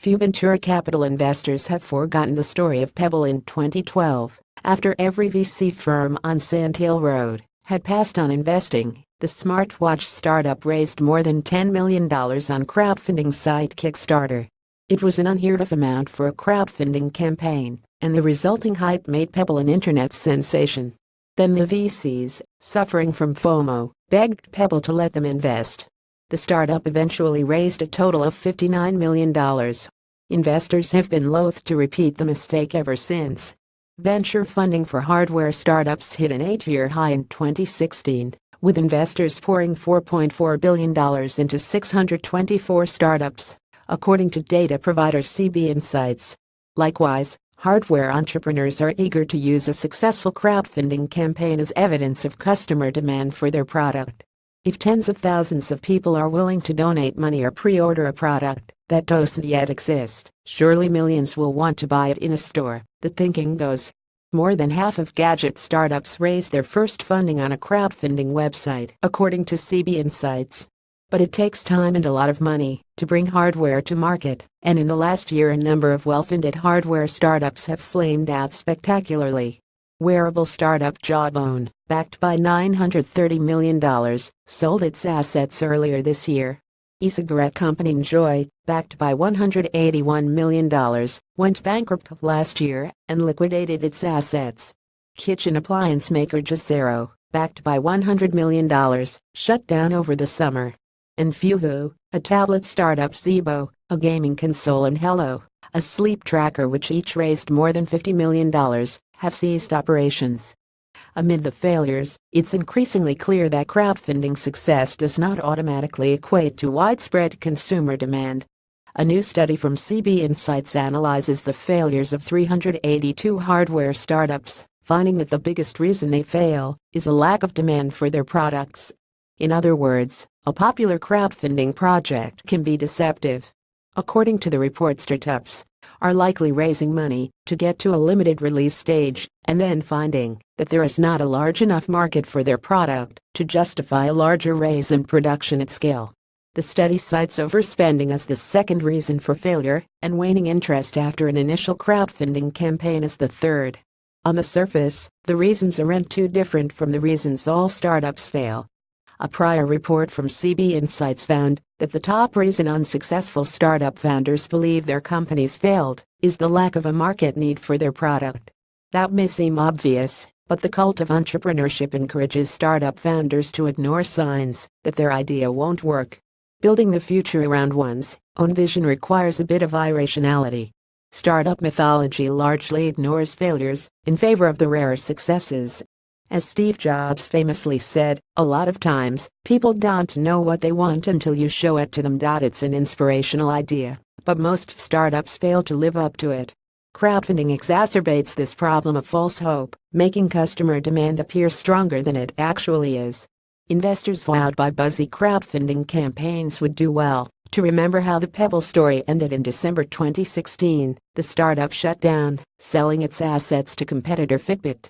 few venture capital investors have forgotten the story of Pebble in 2012. After every VC firm on Sand Hill Road had passed on investing, the smartwatch startup raised more than $10 million on crowdfunding site Kickstarter. It was an unheard-of amount for a crowdfunding campaign, and the resulting hype made Pebble an internet sensation. Then the VCs, suffering from FOMO, begged Pebble to let them invest. The startup eventually raised a total of $59 million. Investors have been loath to repeat the mistake ever since. Venture funding for hardware startups hit an 8-year high in 2016, with investors pouring $4.4 billion into 624 startups, according to data provider CB Insights. Likewise, hardware entrepreneurs are eager to use a successful crowdfunding campaign as evidence of customer demand for their product. If tens of thousands of people are willing to donate money or pre-order a product that doesn't yet exist, surely millions will want to buy it in a store, the thinking goes. More than half of gadget startups raise their first funding on a crowdfunding website, according to CB Insights. But it takes time and a lot of money to bring hardware to market, and in the last year a number of well-funded hardware startups have flamed out spectacularly. Wearable startup Jawbone, backed by $930 million, sold its assets earlier this year. E-cigarette company Enjoy, backed by $181 million, went bankrupt last year and liquidated its assets. Kitchen appliance maker Jacero, backed by $100 million, shut down over the summer. And Fuhu, a tablet startup Zeebo, a gaming console, and Hello, a sleep tracker which each raised more than $50 million, have ceased operations. Amid the failures, it's increasingly clear that crowdfunding success does not automatically equate to widespread consumer demand. A new study from CB Insights analyzes the failures of 382 hardware startups, finding that the biggest reason they fail is a lack of demand for their products. In other words, a popular crowdfunding project can be deceptive. According to the report, startups are likely raising money to get to a limited release stage and then finding that there is not a large enough market for their product to justify a larger raise in production at scale. The study cites overspending as the second reason for failure and waning interest after an initial crowdfunding campaign as the third. On the surface, the reasons aren't too different from the reasons all startups fail. A prior report from CB Insights found that the top reason unsuccessful startup founders believe their companies failed is the lack of a market need for their product. That may seem obvious, but the cult of entrepreneurship encourages startup founders to ignore signs that their idea won't work. Building the future around one's own vision requires a bit of irrationality. Startup mythology largely ignores failures in favor of the rare successes. As Steve Jobs famously said, a lot of times, people don't know what they want until you show it to them. It's an inspirational idea, but most startups fail to live up to it. Crowdfunding exacerbates this problem of false hope, making customer demand appear stronger than it actually is. Investors wowed by buzzy crowdfunding campaigns would do well to remember how the Pebble story ended in December 2016. The startup shut down, selling its assets to competitor Fitbit.